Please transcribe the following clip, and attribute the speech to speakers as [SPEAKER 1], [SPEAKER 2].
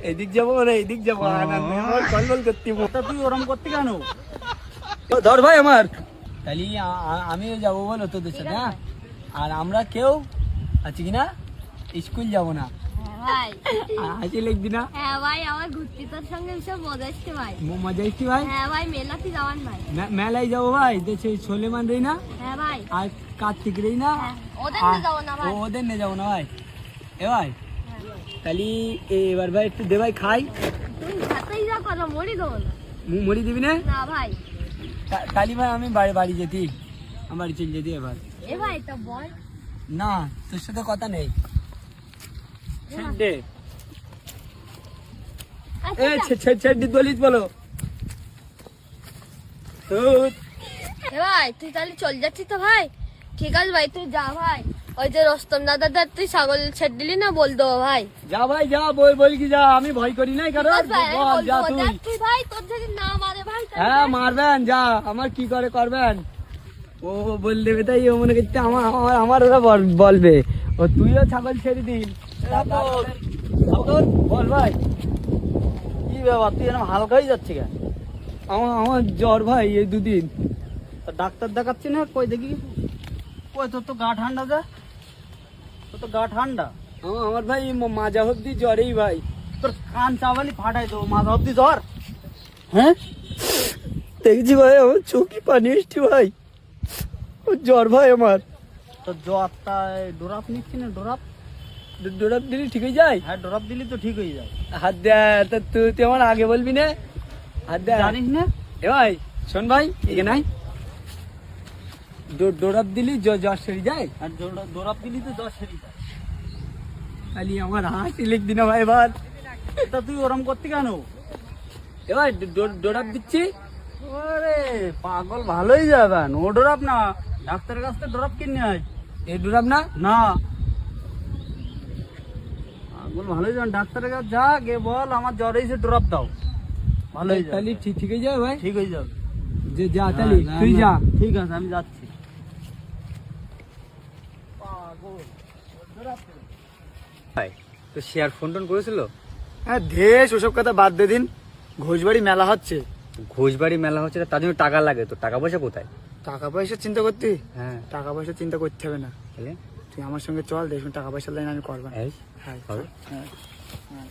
[SPEAKER 1] এদিক যাবো না এদিক যাবো কলবল করতে তুই ওরম করতে কেন ধর ভাই আমার তাহলে আমিও যাবো বলো তোদের সাথে হ্যাঁ আর আমরা কেউ আছি কিনা স্কুল যাবো না
[SPEAKER 2] ভাই
[SPEAKER 1] হাসি লিখবি না
[SPEAKER 2] হ্যাঁ ভাই আমার ঘুরতে তোর সঙ্গে সব মজা আসছে ভাই
[SPEAKER 1] মজা আসছি ভাই
[SPEAKER 2] হ্যাঁ ভাই মেলাতে যাওয়ান ভাই
[SPEAKER 1] মেলায় যাবো ভাই সেই সোলেমান রেই না
[SPEAKER 2] হ্যাঁ ভাই
[SPEAKER 1] আর কার্তিক রেই না
[SPEAKER 2] ওদের নিয়ে যাবো না ভাই
[SPEAKER 1] ওদের নিয়ে যাবো না ভাই এ ভাই তাহলে এবার ভাই একটু দে ভাই খাই
[SPEAKER 2] তুই খাতাই যা কথা মরি দেবো না
[SPEAKER 1] মরি দিবি না
[SPEAKER 2] না ভাই
[SPEAKER 1] কালি ভাই আমি বাড়ি যেতি আমার বাড়ি চলে যেতি এবার
[SPEAKER 2] এ ভাই তো বল
[SPEAKER 1] না তোর সাথে কথা নেই ছেড়ে দলিত বলো
[SPEAKER 2] এ ভাই তুই তাহলে চল যাচ্ছিস তো ভাই ঠিক আছে ভাই তুই যা ভাই ওই যে রস্তম দাদা তুই ছাগল ছেড়ে দিলি না বল দেবো ভাই
[SPEAKER 1] যা ভাই যা বল কি যা আমি ভয় করি নাই কারণ যা তুই
[SPEAKER 2] ভাই তোর যদি না মারে ভাই
[SPEAKER 1] হ্যাঁ মারবেন যা আমার কি করে করবেন ও বল দেবে তাই ও মনে করতে আমার ওরা বলবে ও তুইও ছাগল ছেড়ে দিন বল ভাই
[SPEAKER 3] কি ব্যাপার তুই এরকম হালকাই যাচ্ছে কেন?
[SPEAKER 1] আমার জ্বর ভাই এই দুদিন
[SPEAKER 3] ডাক্তার দেখাচ্ছি না কই দেখি কই তোর তো গা ঠান্ডা যা তোর তো গা ঠান্ডা
[SPEAKER 1] আমার ভাই মাজা অব্দি জ্বরেই ভাই
[SPEAKER 3] তোর কান চাওয়ালি ফাটাই তো মাথা অব্দি জ্বর
[SPEAKER 1] হ্যাঁ দেখছি ভাই আমার চোখে পানি এসছি ভাই ও জ্বর ভাই আমার
[SPEAKER 3] তোর জ্বরটায় ডোরাপ নিচ্ছি না ডোরাপ
[SPEAKER 1] ডোরাপ দিলি ঠিক হয়ে যায়
[SPEAKER 3] হ্যাঁ ডোরাপ দিলি তো ঠিক হয়ে যায়
[SPEAKER 1] হাত দে তা তুই আমার আগে বলবি না হাত দে
[SPEAKER 3] জানিস না
[SPEAKER 1] এ ভাই শোন ভাই এখানে নাই ডোরাপ দিলি জ্বর সেরে যায়
[SPEAKER 3] আর ডোরাপ দিলি তো জ্বর সেরে যায়
[SPEAKER 1] খালি আমার হাসি লিখবি না ভাই এবার
[SPEAKER 3] তা তুই ওরম করতে কেন?
[SPEAKER 1] এ ভাই ডোরাপ দিচ্ছি
[SPEAKER 3] ওরে পাগল ভালোই যাবেন ও ডোরাপ না ডাক্তারের কাছ থেকে ডোরাপ কিনে আয়
[SPEAKER 1] এ ডোরাপ না
[SPEAKER 3] না পাগল ভালোই যাবেন ডাক্তারের কাছে যা গে বল আমার জ্বর এসে ড্রপ দাও ভালোই যাবে
[SPEAKER 1] তাহলে ঠিক হয়ে যাবে ভাই
[SPEAKER 3] ঠিক হয়ে যাবে
[SPEAKER 1] যে যা তাহলে তুই যা
[SPEAKER 3] ঠিক আছে আমি যাচ্ছি
[SPEAKER 1] ভাই তো শেয়ার ফোন টোন করেছিল
[SPEAKER 3] হ্যাঁ দেশ ওসব কথা বাদ দে দিন ঘোষবাড়ি মেলা হচ্ছে
[SPEAKER 1] ঘোষবাড়ি মেলা হচ্ছে তার জন্য টাকা লাগে তো টাকা পয়সা কোথায়
[SPEAKER 3] টাকা পয়সা চিন্তা করতে
[SPEAKER 1] হ্যাঁ
[SPEAKER 3] টাকা পয়সা চিন্তা করতে হবে না
[SPEAKER 1] তাহলে
[SPEAKER 3] তুই আমার সঙ্গে চল দেখুন টাকা পয়সার লাইন আমি করবো
[SPEAKER 1] এই
[SPEAKER 3] হ্যাঁ
[SPEAKER 1] হবে?
[SPEAKER 3] হ্যাঁ হ্যাঁ